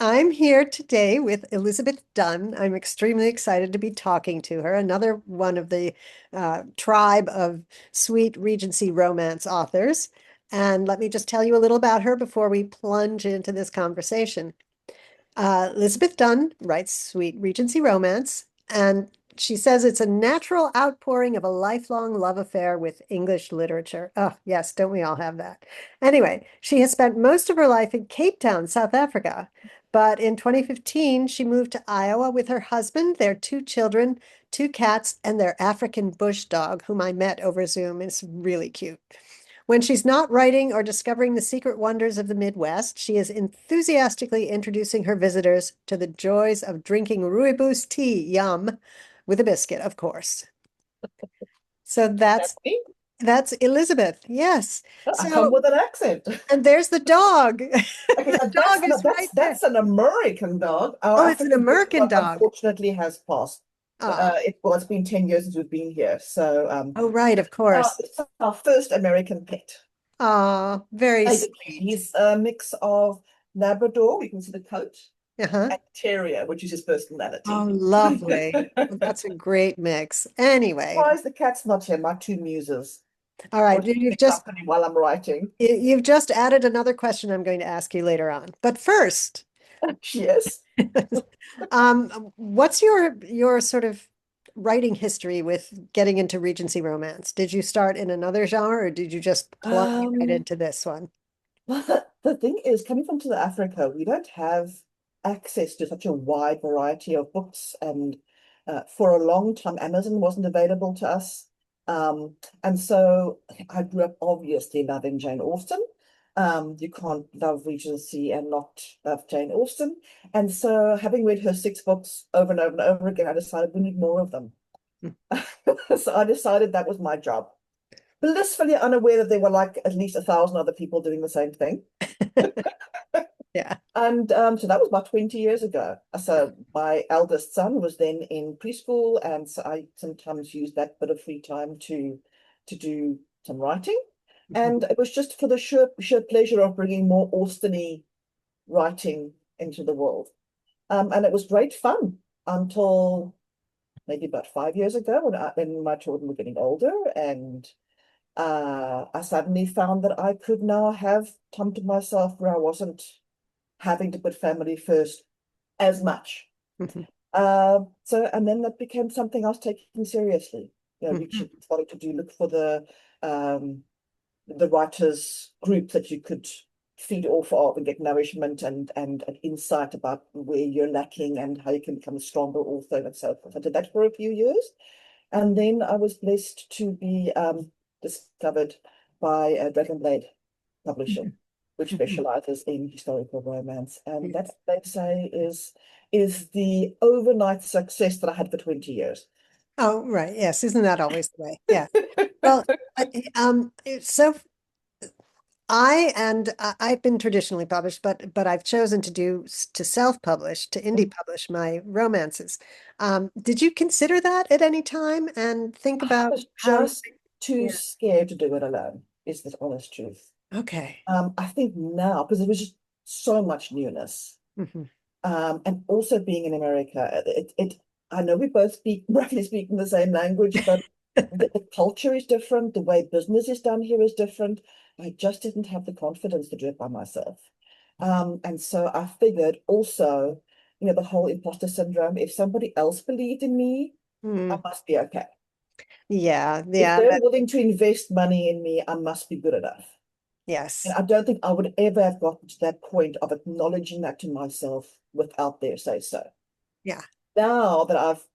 I'm here today with Elizabeth Dunn. I'm extremely excited to be talking to her, another one of the tribe of sweet Regency romance authors. And let me just tell you a little about her before we plunge into this conversation. Elizabeth Dunn writes sweet Regency romance, and she says it's a natural outpouring of a lifelong love affair with English literature. Oh, yes, don't we all have that? Anyway, she has spent most of her life in Cape Town, South Africa, but in 2015, she moved to Iowa with her husband, their two children, two cats, and their African bush dog, whom I met over Zoom. It's really cute. When she's not writing or discovering the secret wonders of the Midwest, she is enthusiastically introducing her visitors to the joys of drinking rooibos tea, yum, with a biscuit, of course. So That's that's me. that's Elizabeth. Yes. I come So, with an accent. and there's the dog. Okay, The that's dog is right there. that's an American dog. Our Oh, it's an African American bulldog dog. unfortunately has passed. Ah, It's been 10 years since we've been here. So oh, right, of course. it's our first American pet. Ah, very Basically, sweet. he's a mix of Labrador, we can see the coat, Uh-huh. and Terrier, which is his Oh, personality. lovely. Well, that's a great mix. Anyway, Surprised the cat's not here, my two muses. all Or right. keep me company while I'm writing. You've just added another question I'm going to ask you later on. But first, Yes. what's your sort of writing history with getting into Regency romance? Did you start in another genre or did you just plunge right Um, into this one? Well, the thing is, coming from South Africa, we don't have access to such a wide variety of books. And for a long time, Amazon wasn't available to us. And so I grew up obviously loving Jane Austen. You can't love Regency and not love Jane Austen. And so, having read her six books over and over and over again, I decided we need more of them. So I decided that was my job. Blissfully unaware that there were like at least 1,000 other people doing the same thing. Yeah. And so that was about 20 years ago. So my eldest son was then in preschool, and so I sometimes use that bit of free time to do some writing. And Mhm. it was just for the sheer pleasure of bringing more Austen-y writing into the world. And it was great fun until maybe about 5 years ago when my children were getting older, and I suddenly found that I could now have time to myself where I wasn't having to put family first as much. Mhm. And then that became something I was taking seriously. Mhm. Reaching, starting to look for um, the writers group that you could feed off of and get nourishment and an insight about where you're lacking and how you can become a stronger author and so forth. I did that for a few years. And then I was blessed to be discovered by Dragon Blade Publishing, which Mhm. specializes in historical romance. And Yes. that, they say, is the overnight success that I had for 20 years. Oh, right. Yes. Isn't that always the way? Yeah. Well, so I've been traditionally published, but I've chosen to self-publish, to indie publish my romances. Did you consider that at any time and think I about was how you? just too Yeah. scared to do it alone, is the honest truth. Okay. I think now, because there was just so much newness, Hmm. and also being in America, I know we both speak, roughly speaking, the same language, but the culture is different. The way business is done here is different. I just didn't have the confidence to do it by myself. And so I figured also, the whole imposter syndrome, if somebody else believed in me, I Mm. must be okay. Yeah. If Yeah. they're willing to invest money in me, I must be good enough. And Yes. I don't think I would ever have gotten to that point of acknowledging that to myself without their say so. Yeah. Now that I've,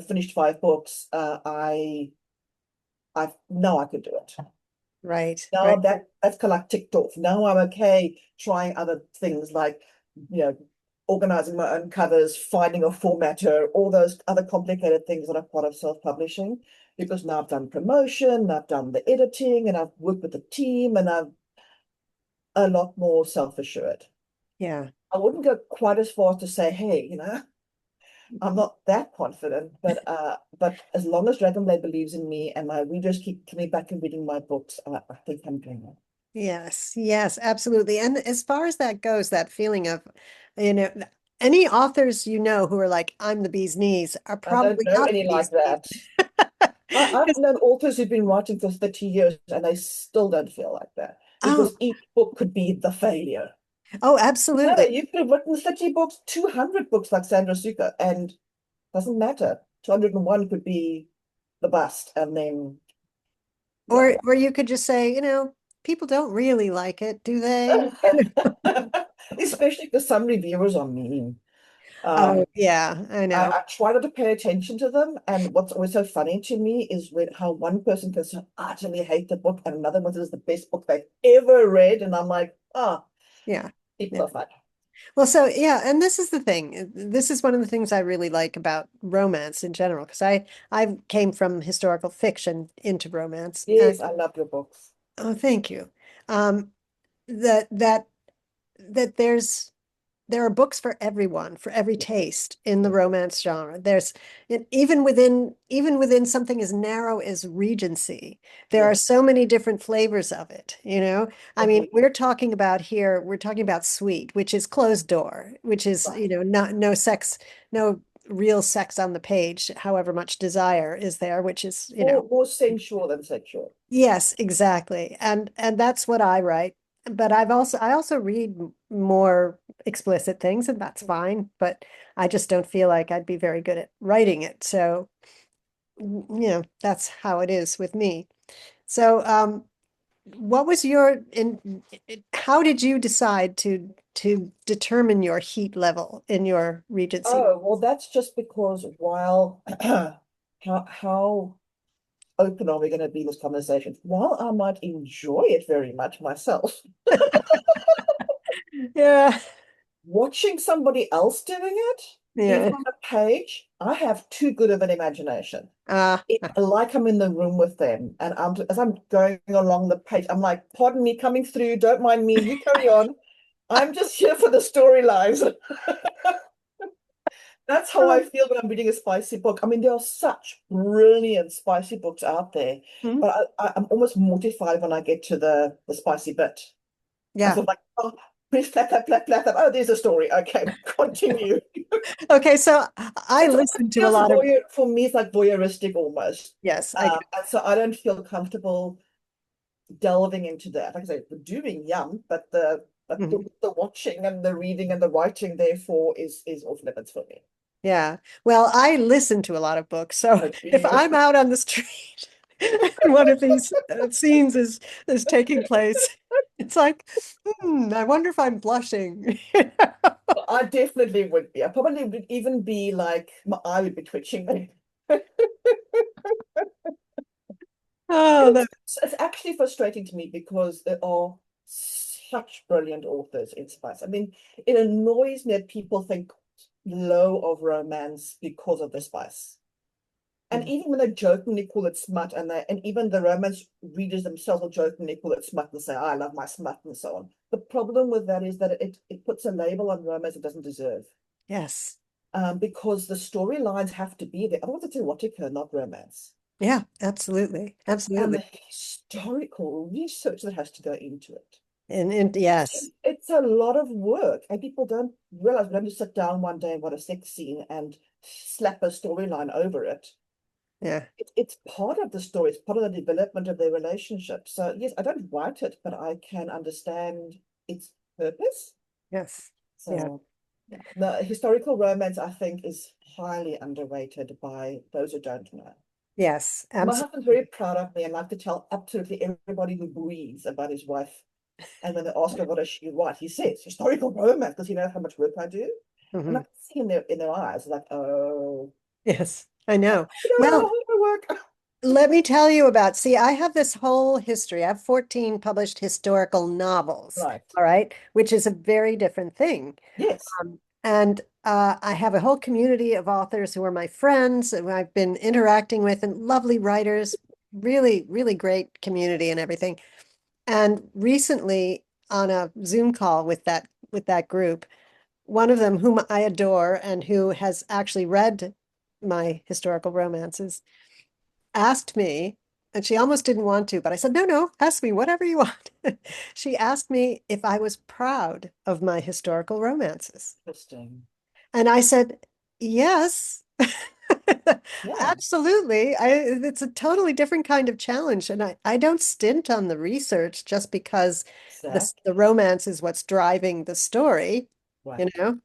finished five books, I know I could do it. Right. Now Right. that's kind of like ticked off. Now I'm okay trying other things like, you know, organizing my own covers, finding a formatter, all those other complicated things that are part of self-publishing. Because now I've done promotion, I've done the editing, and I've worked with the team, and I'm a lot more self-assured. Yeah. I wouldn't go quite as far to say, hey, I'm not that confident, but as long as Dragonblade believes in me and my readers keep coming back and reading my books, I think I'm doing it. Yes, yes, absolutely. And as far as that goes, that feeling of You know, any authors you know who are like, I'm the bee's knees are I don't probably know not any the like bee's knees. that. I've known authors who've been writing for 30 years and they still don't feel like that Oh, because each book could be the failure. oh, No, absolutely. you could have written 30 books, 200 books like Sandra Suka, and doesn't matter. 201 could be the bust. And then, yeah. Or you could just say, people don't really like it, do they? Especially because some reviewers are mean. Oh, Um, yeah, I I, know. I try not to pay attention to them. And what's always so funny to me is when how one person can so utterly hate the book and another one says it's the best book they've ever read. And I'm like, Yeah. people Yeah. are fun. Well, so yeah, and this is the thing. This is one of the things I really like about romance in general, because I came from historical fiction into romance. And Yes, I love your books. oh, thank you. Um, that that that there are books for everyone, for every Yes, taste in the yes, romance genre. Even within something as narrow as Regency, there are yes, so many different flavors of it, you know? I mean, agreed. we're talking about Sweet, which is closed door, which is, Right. not no sex, no real sex on the page, however much desire is there, which is, More sensual than sexual. yes, exactly. And that's what I write. But I also read more explicit things, and that's fine, but I just don't feel like I'd be very good at writing it. So, that's how it is with me. So, what was how did you decide to determine your heat level in your Regency? Oh, well, that's just because while how open are we going to be in this conversation? While I might enjoy it very much myself, Yeah. watching somebody else doing it, even Yeah. on a page, I have too good of an imagination. Uh, It's like I'm in the room with them, and as I'm going along the page, I'm like, "Pardon me, coming through. Don't mind me. You carry on. I'm just here for the storylines." That's how I feel when I'm reading a spicy book. I mean, there are such brilliant spicy books out there, mhm. but I'm almost mortified when I get to the spicy bit. I Yeah. feel like, oh, please, flap, flap, flap, flap, flap. Oh, there's a story. Okay, continue. Okay, so I It listen to a feels lot of, for me, it's like voyeuristic almost. yes, I do. And so I don't feel comfortable delving into that. Like I say, the doing, yum, but Mhm. the watching and the reading and the writing, therefore, is off limits for me. Yeah. Well, I listen to a lot of books. So Oh, do if you? I'm out on the street and one of these scenes is taking place, it's like, I wonder if I'm blushing. I definitely would be. I probably would even be like, my eye would be twitching. Oh, that, It's actually frustrating to me because there are such brilliant authors in spice. I mean, it annoys me that people think low of romance because of the spice. And even when they jokingly call it smut, and even the romance readers themselves will jokingly call it smut and say, "I love my smut," and so on. The problem with that is that it puts a label on romance it doesn't deserve. yes. Because the storylines have to be there. Otherwise, it's erotica, not romance. Yeah, absolutely. And the Absolutely. historical research that has to go into it. And yes. It's a lot of work, and people don't realize we don't just sit down one day and got a sex scene and slap a storyline over it. Yeah. It's part of the story, it's part of the development of their relationship. So, yes, I don't write it, but I can understand its purpose. Yes. Yeah. So, yeah, the historical romance, I think, is highly underrated by those who don't know. Yes, My husband's very absolutely. proud of me and like to tell absolutely everybody who breathes about his wife. And when they ask her what does she write, he says historical romance because he knows how much work I do. And I Mhm. can see in their eyes, like, oh, Yes, I I know. don't know Well, how to work. let me tell you about, see, I have this whole history. I have 14 published historical novels, Right. all right, which is a very different thing. Yes. And I have a whole community of authors who are my friends, who I've been interacting with, and lovely writers, really, really great community and everything. And recently, on a Zoom call with that group, one of them, whom I adore and who has actually read my historical romances, asked me, And she almost didn't want to, but I said, no, no, ask me whatever you want. She asked me if I was proud of my historical romances. Interesting. And I said, yes, Yeah, absolutely. It's a totally different kind of challenge. And I don't stint on the research just because the exactly. romance is what's driving the story, you Right. know?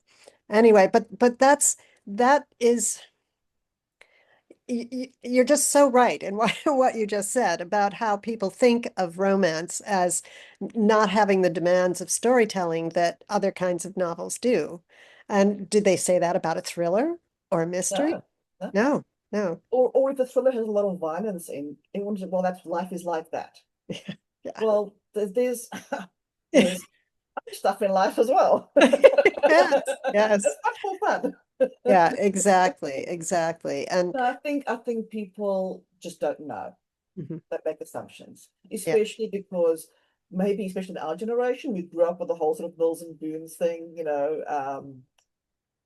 Anyway, but that is you're just so right in what you just said about how people think of romance as not having the demands of storytelling that other kinds of novels do. And did they say that about a thriller or a mystery? No, no. No, no. Or if the thriller has a lot of violence in, everyone said, well, that's life is like that. Yeah. Well, there's other stuff in life as well. Yes, It's yes. much more fun. Yeah, exactly, exactly. And No, I think people just don't know. mhm, They make assumptions, yeah. especially because maybe, especially in our generation, we grew up with the whole sort of Mills and Boons thing,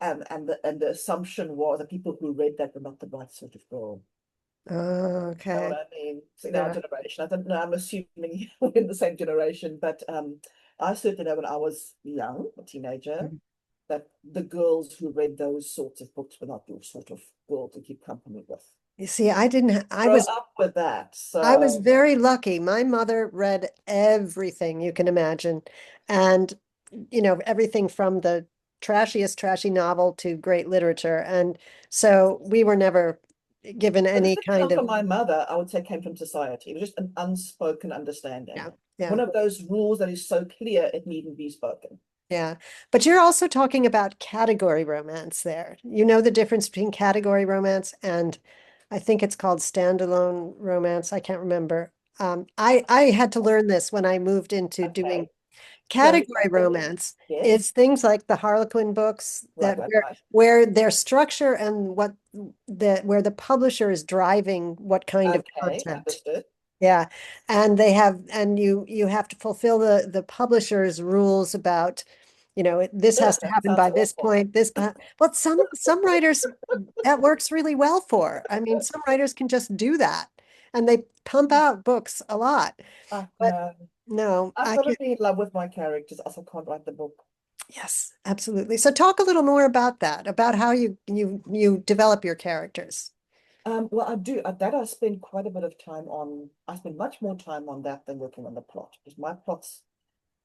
and the assumption was that people who read that were not the right sort of girl. Oh, You know what okay. I mean? So in our Yeah. generation, I don't know, I'm assuming we're in the same generation, but I certainly know when I was young, a teenager, Mhm. that the girls who read those sorts of books were not your sort of girl to keep company with. You see, I didn't, Grow up with that. I was So very lucky. My mother read everything you can imagine. And, everything from the trashiest trashy novel to great literature. And so we were never given but it any didn't come kind of, from my mother, I would say came from society. It was just an unspoken understanding. yeah, One yeah, of those rules that is so clear it needn't be spoken. yeah. But you're also talking about category romance there. You know the difference between category romance and I think it's called standalone romance. I can't remember. I had to learn this when I moved into doing Okay. Show me category something. romance Yes. is things like the Harlequin books Right, that right, where right. where their structure and where the publisher is driving what kind of Okay, content. understood. Yeah. And you have to fulfill the publisher's rules about, this has Ugh, to that happen sounds by this awful. point, but some writers that works really well for. I mean, some writers can just do that and they pump out books a lot. But No, no, I've I got to can. be in love with my characters, else I can't write the book. Yes, absolutely. So talk a little more about that, about how you develop your characters. Well, I do. That I spend quite a bit of time on. I spend much more time on that than working on the plot because my plots,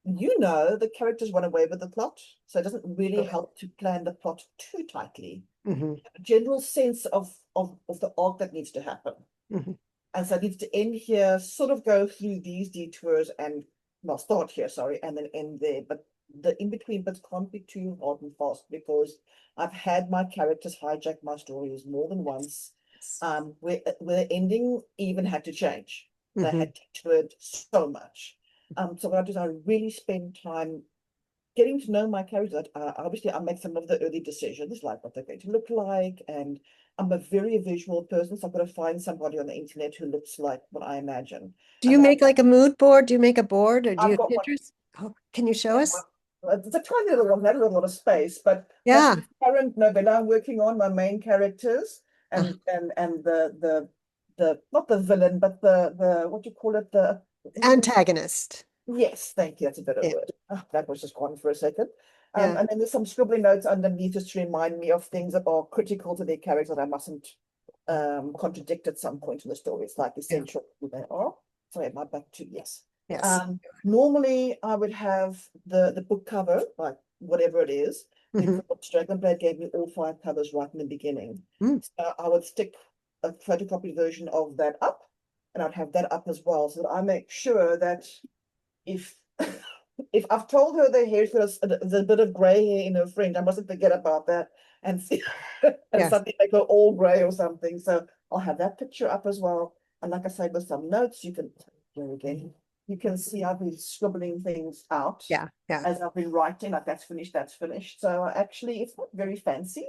the characters run away with the plot, so it doesn't really help to plan the plot too tightly. Hmm. A general sense of the arc that needs to happen. Hmm. And so it needs to end here, sort of go through these detours and, well, start here, sorry, and then end there. But the in between bits can't be too hard and fast because I've had my characters hijack my stories more than once, Yes. where the ending even had to change. They Hmm. had detoured so much. So what I do is I really spend time getting to know my characters. Obviously, I make some of the early decisions, like what they're going to look like, and I'm a very visual person, so I've got to find somebody on the internet who looks like what I imagine. Do you And then make like a mood board? Do you make a board or do you I've have got one. pictures? Oh, can you show Yeah, us? it's a tiny little one, that has a lot of space, but that's Yeah. the current novella I'm working on, my main characters, Uh, and the not the villain, but the what do you call it? The Antagonist. Yes, thank you. That's a better Yeah. word. Ah, that was just gone for a second. Yeah. And then there's some scribbling notes underneath just to remind me of things that are critical to their character that I mustn't contradict at some point in the story. It's like Yeah. essential who they are. Sorry, my back to yes. Yes. Normally I would have the book cover, like whatever it is, Hmm. because Dragonblade gave me all five covers right in the beginning. Mm. So I would stick a photocopied version of that up, and I'd have that up as well, so that I make sure that if if I've told her the hair's got there's a bit of gray hair in her fringe, I mustn't forget about that and see and Yes. suddenly make her all gray or something. So I'll have that picture up as well. And like I said, with some notes, you can here again, you can see I've been scribbling things out Yeah. Yeah. as I've been writing, like that's finished, that's finished. So actually it's not very fancy,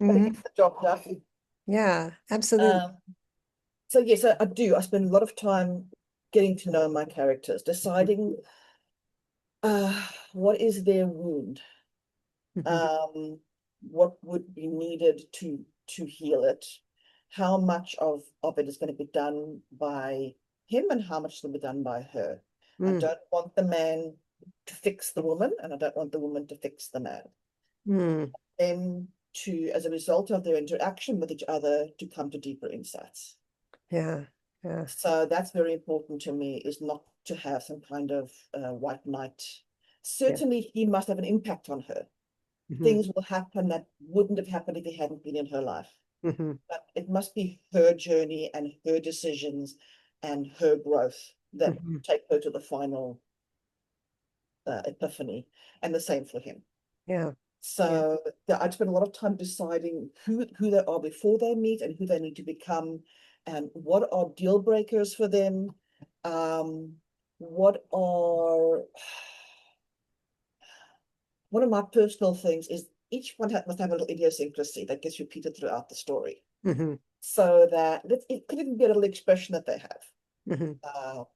but it Hmm. gets the job done. Yeah. Absolutely. Um, so yes, I do. I spend a lot of time getting to know my characters, deciding what is their wound? Hmm. Um, what would be needed to heal it? How much of it is going to be done by him and how much will be done by her. I Mm, don't want the man to fix the woman, and I don't want the woman to fix the man. mm, Them to, as a result of their interaction with each other, to come to deeper insights. yeah, yeah, So that's very important to me, is not to have some kind of white knight. yeah. Certainly, he must have an impact on her. Hmm. Things will happen that wouldn't have happened if he hadn't been in her life. Hmm. But it must be her journey and her decisions and her growth that Hmm. take her to the final epiphany, and the same for him. Yeah, yeah. So I'd spend a lot of time deciding who they are before they meet and who they need to become, and what are deal breakers for them. What are One of my personal things is each one must have a little idiosyncrasy that gets repeated throughout the story, Hmm. so that it could even be a little expression that they have. Hmm.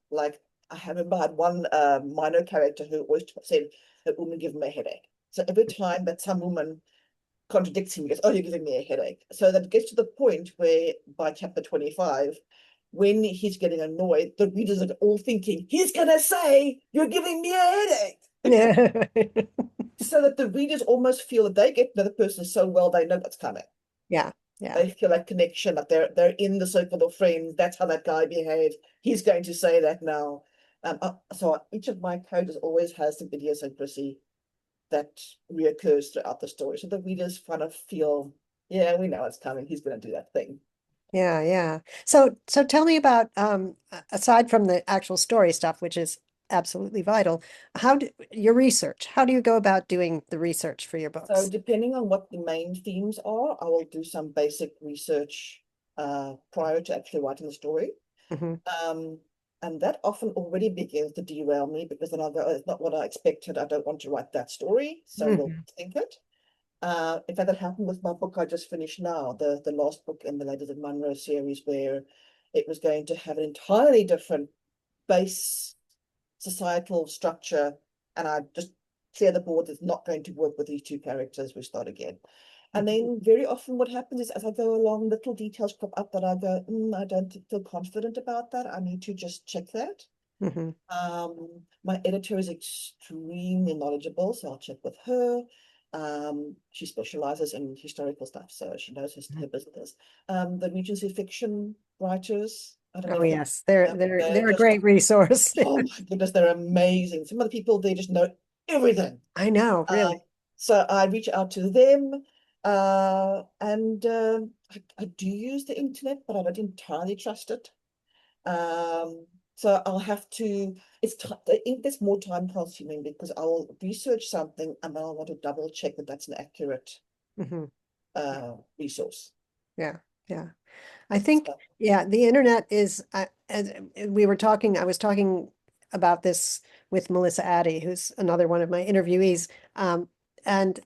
Like I remember I had one minor character who always said that women give him a headache. So every time that some woman contradicts him, he goes, "Oh, you're giving me a headache." So that it gets to the point where by chapter 25, when he's getting annoyed, the readers are all thinking, he's gonna say, "You're giving me a headache." Yeah. So that the readers almost feel that they get to know the person so well they know what's coming. Yeah, yeah, They feel that connection, that they're in the circle of friends. That's how that guy behaves. He's going to say that now. So each of my characters always has some idiosyncrasy that reoccurs throughout the story. So the readers kind of feel, yeah, we know it's coming. He's going to do that thing. yeah, yeah. So tell me about aside from the actual story stuff, which is absolutely vital, your research? How do you go about doing the research for your So books? depending on what the main themes are, I will do some basic research prior to actually writing the story. Hmm. Um, and that often already begins to derail me, because then I'll go, "Oh, it's not what I expected. I don't want to write that story. So we'll Hmm. think it." In fact, that happened with my book I just finished now, the last book in the Ladies of Monroe series, where it was going to have an entirely different base societal structure, and I just clear the board. It's not going to work with these two characters. We start again. And then very often what happens is, as I go along, little details crop up that I go, I don't feel confident about that. I need to just check that. Hmm. My editor is extremely knowledgeable, so I'll check with her. She specializes in historical stuff, so she knows her business. The Regency fiction writers, I don't know Oh if you yes, they're know, they're they're they're a just, great resource. oh my goodness, they're amazing. Some of the people, they just know everything. I know, Um, really. so I reach out to them, and I do use the internet, but I don't entirely trust it. Um, so I'll have to, I think that's more time consuming, because I'll research something and then I'll want to double check that that's an accurate Hmm. resource. Yeah, yeah. I think, So, yeah, the internet is, as I was talking about this with Melissa Addy, who's another one of my interviewees. And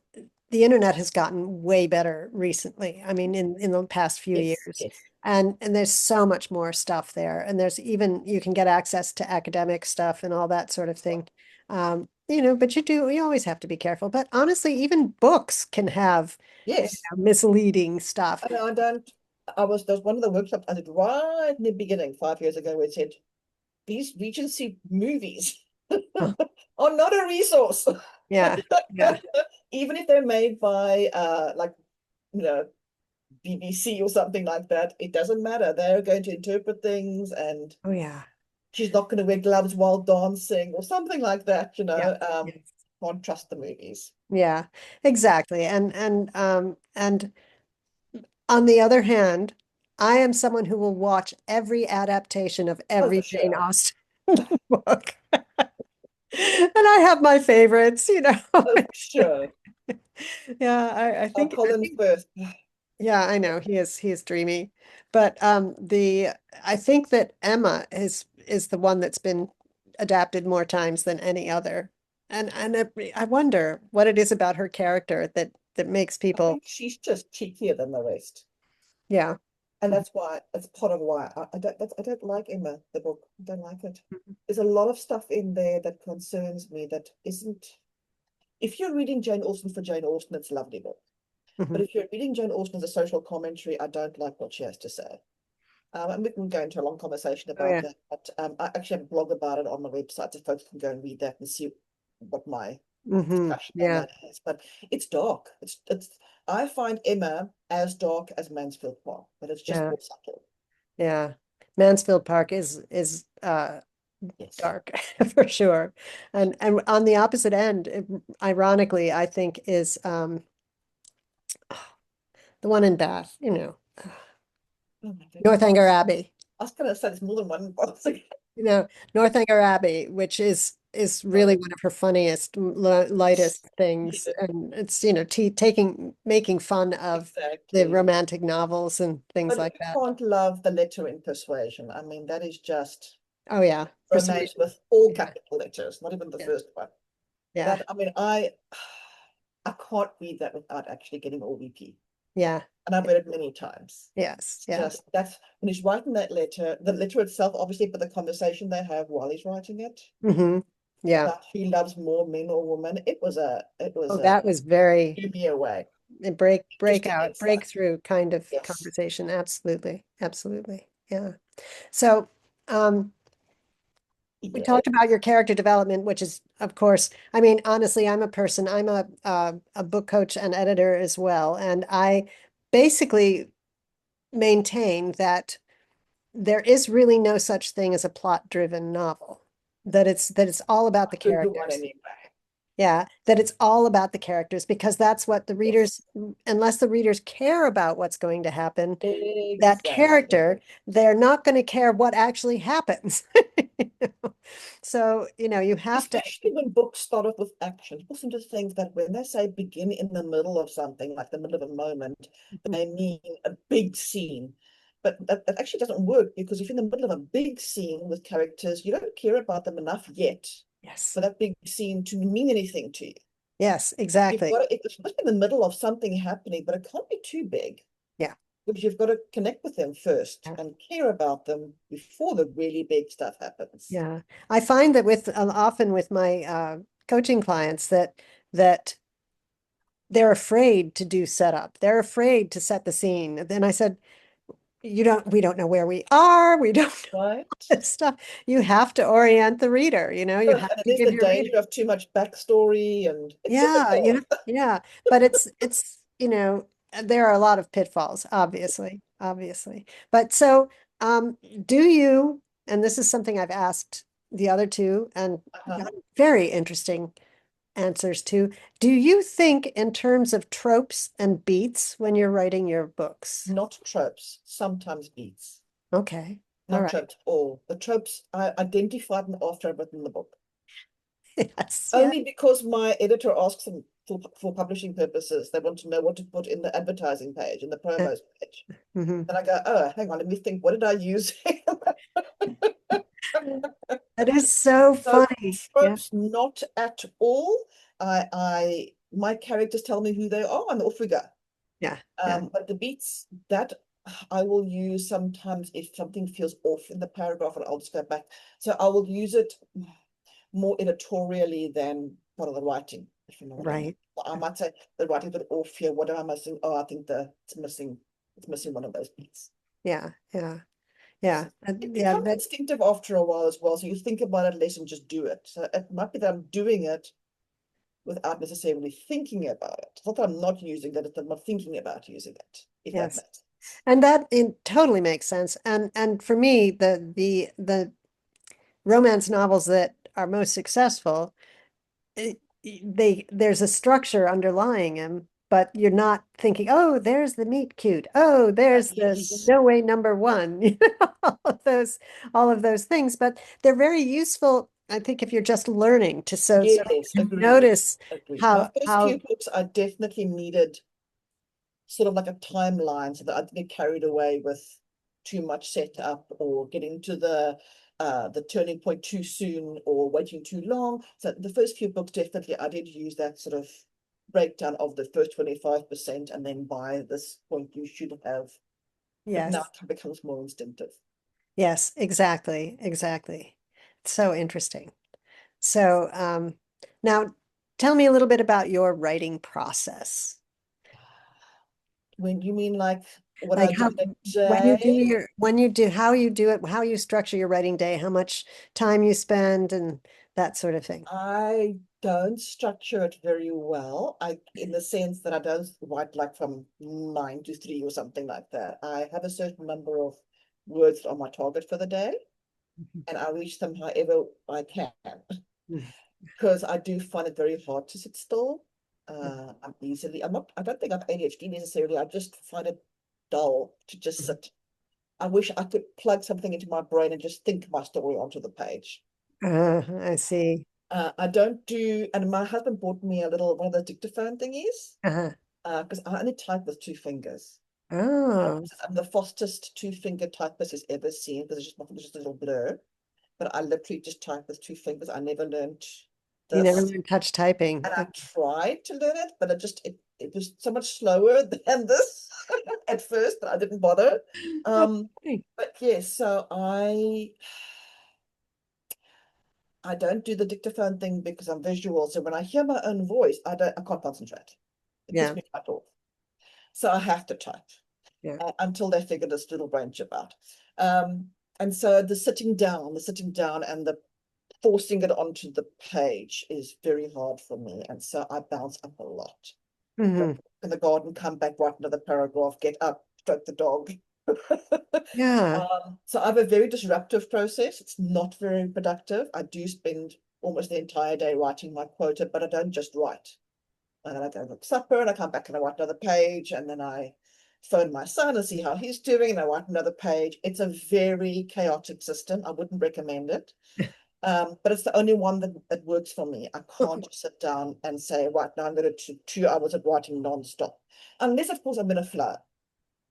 the internet has gotten way better recently. I mean, in the past few yes, years. yes. And there's so much more stuff there. And there's even, you can get access to academic stuff and all that sort of thing. But you always have to be careful. But honestly, even books can have, Yes. misleading stuff. And I don't, there's one of the workshops I did right in the beginning, 5 years ago, where it said, these Regency movies Huh. are not a resource. Yeah, yeah. Even if they're made by like, you know, BBC or something like that, it doesn't matter. They're going to interpret things, and Oh yeah. she's not going to wear gloves while dancing or something like that, Yeah. Yeah. can't trust the movies. Yeah, exactly. And on the other hand, I am someone who will watch every adaptation of Oh, for every Jane sure. Austen book. And I have my favorites. Oh, for sure. Yeah, I think I Colin think Firth. yeah, I know he is dreamy. But the I think that Emma is the one that's been adapted more times than any other. And I wonder what it is about her character that makes I people, think she's just cheekier than the rest. yeah. And that's part of why I don't like Emma, the book. I don't like it. There's a lot of stuff in there that concerns me that isn't. If you're reading Jane Austen for Jane Austen, it's a lovely book. But Mhm. if you're reading Jane Austen as a social commentary, I don't like what she has to say. And we can go into a long conversation Oh about yeah. that. But I actually have a blog about it on my website, so folks can go and read that and see what my discussion on Yeah. that is. But it's dark. It's I find Emma as dark as Mansfield Park, but it's just Yeah. more subtle. Yeah. Mansfield Park is Yes. dark for sure. And on the opposite end, ironically, I think is the one in Bath, Oh my goodness. Northanger Abbey. I was gonna say there's more than one policy. You know, Northanger Abbey, which is really one of her funniest, Yes. lightest things. Yeah, And it's, t taking making fun of the exactly. romantic novels and things But like who that. can't love the letter in Persuasion? I mean, that is just Oh yeah, romance Persuasion. with all Yeah, capital letters, not even the yeah, first one. yeah, That I mean, I can't read that without actually getting all weepy. yeah, And I've read it many times. yes, It's yeah. just that's when he's writing that letter, the letter itself, obviously, but the conversation they have while he's writing it Hmm. Yeah. about who loves more, men or women. It was Oh, a that was very blew me away. a Interesting insight. breakthrough kind of Yes. conversation. Absolutely, absolutely. Yeah. So, um, we Yeah. talked about your character development, which is, of course, I mean, honestly, I'm a book coach and editor as well, and I basically maintain that there is really no such thing as a plot-driven novel. That it's all about the A good one characters. anyway. Yeah, that it's all about the characters because that's what the readers, Yes. unless the readers care about what's going to happen, that Exactly. character, they're not going to care what actually happens. So, you have to, Especially when books start off with action. Listen to things that when they say begin in the middle of something, like the middle of a moment, they mean a big scene. But that actually doesn't work because if you're in the middle of a big scene with characters, you don't care about them enough yet yes, for that big scene to mean anything to you. yes, You've exactly. got to, it's in the middle of something happening, but it can't be too big Yeah, because you've got to connect with them first yeah, and care about them before the really big stuff happens. yeah. I find that with often with my coaching clients that they're afraid to do setup. They're afraid to set the scene. Then I said, we don't know where we are. We don't Right? know this stuff. You have to orient the reader, you And have it to is give the your reader. danger of too much backstory, and it's Yeah, difficult. yeah. But there are a lot of pitfalls, obviously, obviously. But so, do you, and this is something I've asked the other two and Uh-huh. gotten very interesting answers to. Do you think in terms of tropes and beats when you're writing your books? Not tropes, sometimes beats. Okay. All Not right. tropes at all. The tropes, I identified them after I've written the book. Yes. Yeah. Only because my editor asks them for publishing purposes. They want to know what to put in the advertising page, in the promos page. Mhm. And I go, oh, hang on, let me think, what did I use? That is so So funny. Yeah. tropes, not at all. My characters tell me who they are, and off we go. Yeah. Yeah. But the beats that I will use sometimes if something feels off in the paragraph, and I'll just go back. So I will use it more editorially than part of the writing, if you know what I mean. Right. I might say the writing's a bit off here. What am I missing? Oh, I think it's missing one of those beats. Yeah. Yeah. Yeah. It Yeah. becomes instinctive after a while as well. So you think about it less and just do it. So it might be that I'm doing it without necessarily thinking about it. It's not that I'm not using it, it's that I'm not thinking about using it, if that Yes. makes sense. And that it totally makes sense. And for me, the romance novels that are most successful, it, there's a structure underlying them, but you're not thinking, oh, there's the meet cute. Oh, there's the Yes. no way number one, all of those things. But they're very useful, I think, if you're just learning to so Yes, you agreed. notice Agreed. My first few how books, I definitely needed sort of like a timeline so that I didn't get carried away with too much setup or getting to the turning point too soon or waiting too long. So the first few books definitely I did use that sort of breakdown of the first 25% and then by this point you should have, but now yes. it becomes more instinctive. Yes, exactly, exactly. So interesting. So, now tell me a little bit about your writing process. When you mean like what Like I do how in a day. when you do how you do it, how you structure your writing day, how much time you spend and that sort of thing. I don't structure it very well. In the sense that I don't write like from 9 to 3 or something like that. I have a certain number of words on my target for the day, and I reach them however I can. Mhm. Because I do find it very hard to sit still. Mhm. I don't think I'm ADHD necessarily. I just find it dull to just sit. I wish I could plug something into my brain and just think my story onto the page. I see. I don't do, and my husband bought me a little one of those dictaphone thingies Uh-huh. because I only type with 2 fingers. Oh, I'm the fastest 2 finger typist he's ever seen because it's just a little blur. But I literally just type with 2 fingers. I never learned you never this. learned touch typing. And I tried to learn it, but it was so much slower than this at first that I didn't bother. Okay. But yes, so I don't do the dictaphone thing because I'm visual. So when I hear my own voice, I can't concentrate. It puts Yeah, me right off. So I have to type yeah. until they figure this little brain chip out. Um, and so the sitting down and the forcing it onto the page is very hard for me. And so I bounce up a lot. Go Hmm. in the garden, come back, write another paragraph, get up, stroke the dog. Yeah. So I have a very disruptive process. It's not very productive. I do spend almost the entire day writing my quota, but I don't just write. And then I go to supper and I come back and I write another page and then I phone my son and see how he's doing and I write another page. It's a very chaotic system. I wouldn't recommend it. But it's the only one that works for me. I can't just sit down and say, right now I'm going to do 2 hours of writing non-stop. Unless, of course, I'm in a flow.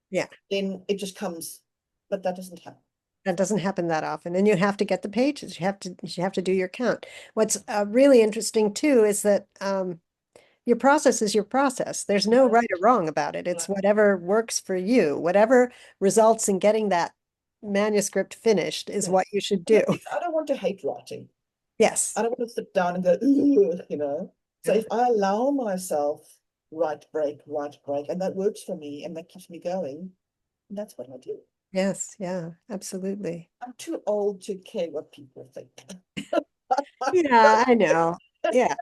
Yeah. Then it just comes, but that doesn't happen. That doesn't happen that often. And you have to get the pages. You have to do your count. What's really interesting too is that your process is your process. There's no Yes. right or wrong about it. It's Right. whatever works for you. Whatever results in getting that manuscript finished is what Yes. you should And do. the thing is, I don't want to hate writing. I Yes. don't want to sit down and go, "Ugh," you know. So Yeah. if I allow myself write break, and that works for me and that keeps me going, that's what I do. Yes. Yeah. Absolutely. I'm too old to care what people think. Yeah, I know. Yeah.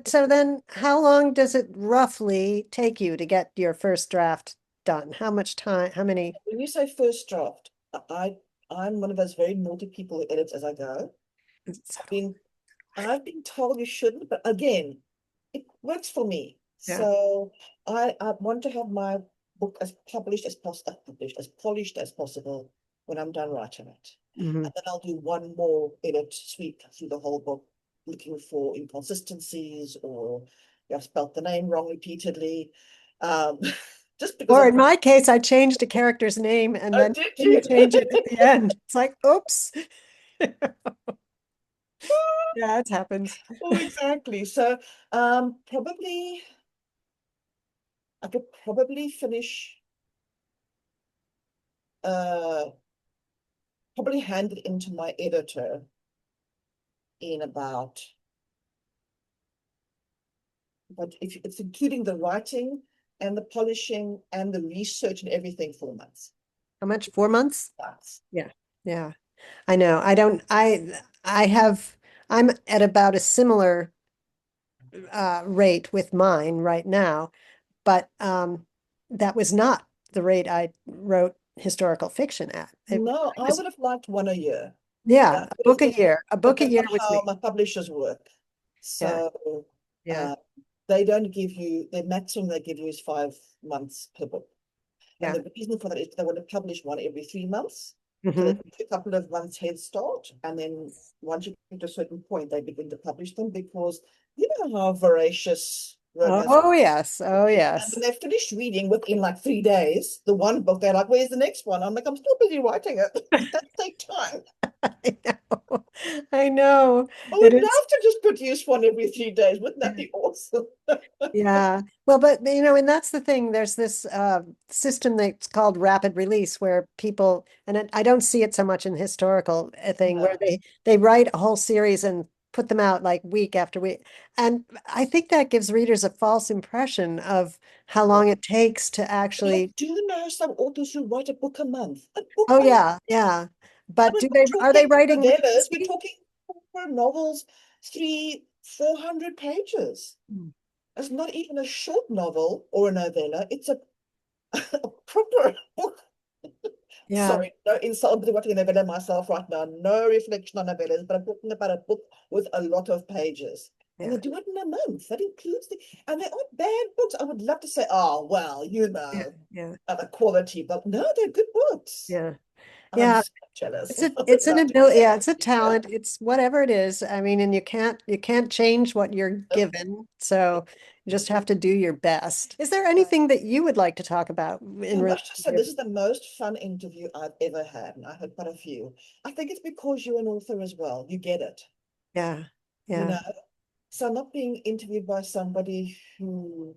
So then how long does it roughly take you to get your first draft done? How much time? How many? When you say first draft, I'm one of those very naughty people who edits as I go. So I've been I've been told you shouldn't, but again, it works for me. yeah. So I want to have my book as published as possible, published as polished as possible when I'm done writing it. Hmm. And then I'll do one more edit, sweep through the whole book, looking for inconsistencies or I've spelt the name wrong repeatedly. Um, just because Or I'm, in my case, I changed a character's name and oh, then did didn't you? change it at the end. It's like, oops. Yeah, it happens. Oh, exactly. So I could probably finish uh probably hand it into my editor in about, but if it's including the writing and the polishing and the research and everything, 4 months. How much? 4 months? That's Yeah. Yeah. I know. I have, I'm at about a similar rate with mine right now, but that was not the rate I wrote historical fiction at. no, I I was, would have liked one a year. yeah, That would have been, a but book a that's year not with how me. my publishers work. Yeah. So Yeah. uh, they don't give you the maximum they give you is 5 months per book. And Yeah. the reason for that is they want to publish one every 3 months. So they Hmm. take a couple of months head start. And then once you get to a certain point, they begin to publish them because you know how voracious romance. Oh, yes. Oh, And yes. when they finish reading within like 3 days, the one book, they're like, where's the next one? I'm like, I'm still busy writing it. That takes time. I know. I know. I It would is. love to just produce one every 3 days. Wouldn't that be awesome? Yeah. Well, but you know, and that's the thing. There's this system that's called rapid release where people, and I don't see it so much in historical thing where No. they write a whole series and put them out like week after week. And I think that gives readers a false impression of how Yeah. long it takes to But I actually. do know some authors who write a book a month. A book Oh a month. yeah, yeah. I But mean, do we're are they talking writing novellas, we're religiously? talking for novels, 400 pages. Hmm. It's not even a short novel or a novella. It's a proper book. Yeah, Sorry, no insult to watching a novella myself right now. No reflection on novellas, but I'm talking about a book with a lot of pages. And they yeah, do it in a month. That includes and they aren't bad books. I would love to say, oh, well, yeah, yeah, the quality, but no, they're good books. yeah. I'm Yeah, so jealous. it's a I would it's an love to be ability, yeah, able it's a to do that. talent. It's whatever it is. I mean, and you can't change what you're given. So you just have to do your best. Is there anything that you would like to talk about in I relation must just to say, your this is the most fun interview I've ever had, and I've had quite a few. I think it's because you're an author as well. You get it, yeah, you yeah. know? So I'm not being interviewed by somebody who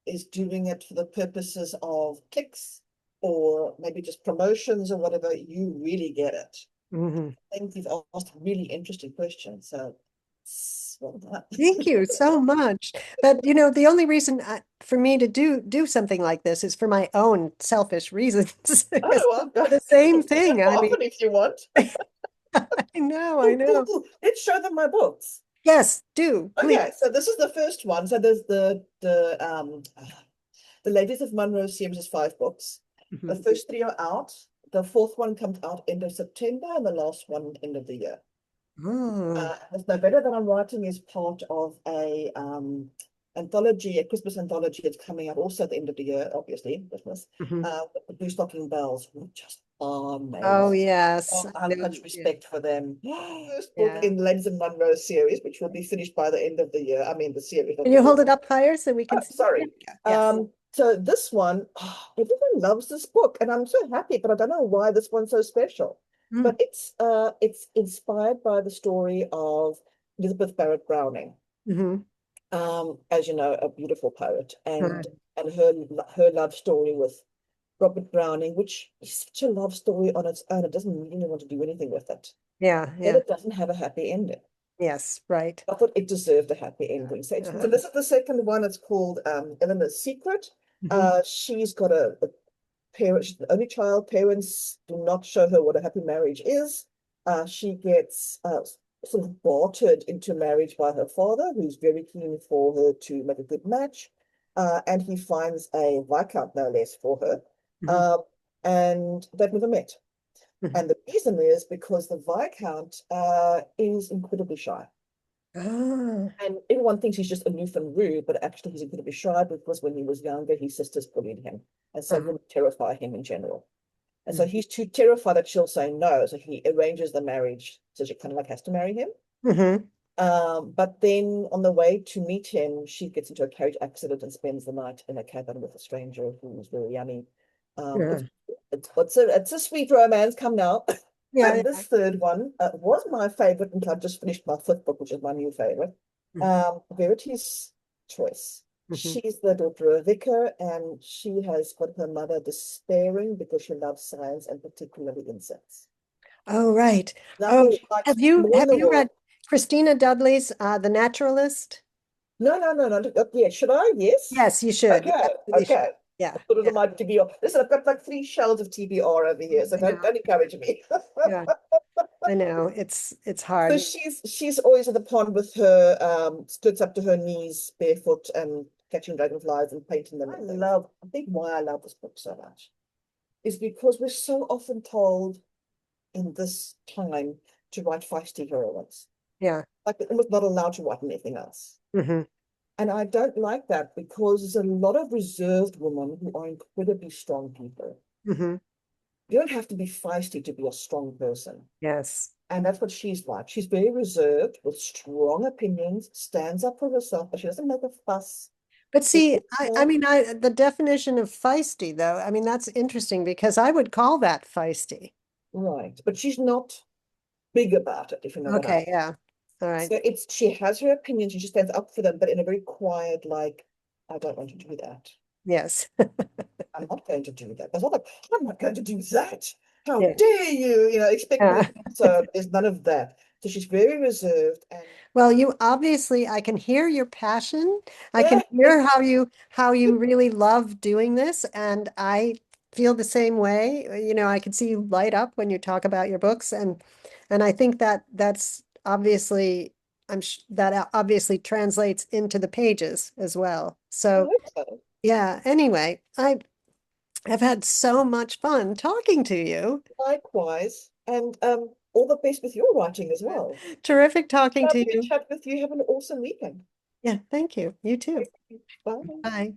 is doing it for the purposes of clicks or maybe just promotions or whatever. You really get it. Hmm. I think you've asked really interesting questions. So, well done. Thank you so much. But the only reason for me to do something like this is for my own selfish reasons. Because Oh, well, go, for the same do it thing. more I mean, often if you want. I know, I Ooh, ooh, know. ooh. Let's show them my books. Yes, do Okay, please. so this is the first one. So there's the Ladies of Monroe series is 5 books. The Mhm. first 3 are out. The fourth one comes out end of September, and the last one end of the year. Oh, The novella that I'm writing is part of a anthology, a Christmas anthology that's coming out also at the end of the year, obviously, Christmas. mhm. The Blue Stocking Bells, which just Oh amazing. yes, Oh, I know. untouched Yeah, respect for them. First book yeah. in Ladies and Monroe series, which will be finished by the end of the year. I mean, the series of Can the you book. hold it up higher so we Oh, can see? There sorry. we go. Yes. So this one, everyone loves this book, and I'm so happy, but I don't know why this one's so special. Mm, But it's inspired by the story of Elizabeth Barrett Browning, hmm. as you know, a beautiful poet, and Uh, her love story with Robert Browning, which is such a love story on its own. It doesn't really want to do anything with it. yeah, Yet yeah. it doesn't have a happy ending. Yes, right. I thought it deserved a happy ending. So Uh-huh. this is the second one. It's called Eleanor's Secret. Hmm. She's got a parent, she's the only child. Parents do not show her what a happy marriage is. She gets sort of bartered into marriage by her father, who's very keen for her to make a good match. And he finds a viscount, no less, for her. Hmm. Um, and they've never met. Hmm. And the reason is because the viscount is incredibly shy. Ah, And everyone thinks he's just aloof and rude, but actually he's incredibly shy because when he was younger, his sisters bullied him. And so uh-huh. women terrify him in general. And so Mm-hmm. he's too terrified that she'll say no. So he arranges the marriage. So she kind of like has to marry him. Hmm. But then on the way to meet him, she gets into a carriage accident and spends the night in a cabin with a stranger who's very yummy. Um, Yeah, it's it's a sweet romance. Come now. yeah, And this yeah. third one was my favorite until I've just finished my fifth book, which is my new favorite. Hmm. Verity's Choice. Hmm. She's the daughter of a vicar, and she has got her mother despairing because she loves science and particularly insects. Oh, right. Oh, Nothing she likes have you more in have the you world. read Christina Dudley's The Naturalist? No, no, no, no. Not yet. Should I? Yes. Yes, you should. You Okay. absolutely should. Okay. Yeah, I put it yeah. on my TBR. Listen, I've got like 3 shelves of TBR over here, so I know. don't encourage me. Yeah, I know. It's So hard. she's always in the pond with her splits up to her knees, barefoot, and catching dragonflies and painting them. I think why I love this book so much is because we're so often told in this time to write feisty heroines. Yeah. Like we're almost not allowed to write anything else. Hmm. And I don't like that because there's a lot of reserved women who are incredibly strong people. Hmm. You don't have to be feisty to be a strong person. Yes. And that's what she's like. She's very reserved with strong opinions, stands up for herself, but she doesn't make a fuss. But But see, I also, mean, the definition of feisty, though, I mean, that's interesting because I would call that feisty. right. But she's not big about it, if you know what I mean. Okay, yeah. All right. So she has her opinions and she stands up for them, but in a very quiet, like, I don't want to do that. Yes. I'm not going to do that. That's not like, I'm not going to do that. how Yeah. dare you, expect me Yeah. to answer. There's none of that. So she's very reserved and Well, you obviously, I can hear your passion. I can yeah, hear how you really love doing this, and I feel the same way. I can see you light up when you talk about your books, and I think that's obviously that obviously translates into the pages as well. I So, hope so. yeah, anyway, I have had so much fun talking to you. Likewise. And all the best with your writing as well. Terrific talking to Lovely to you. chat with you. Have an awesome weekend. Yeah, thank you. You too. Bye. Bye.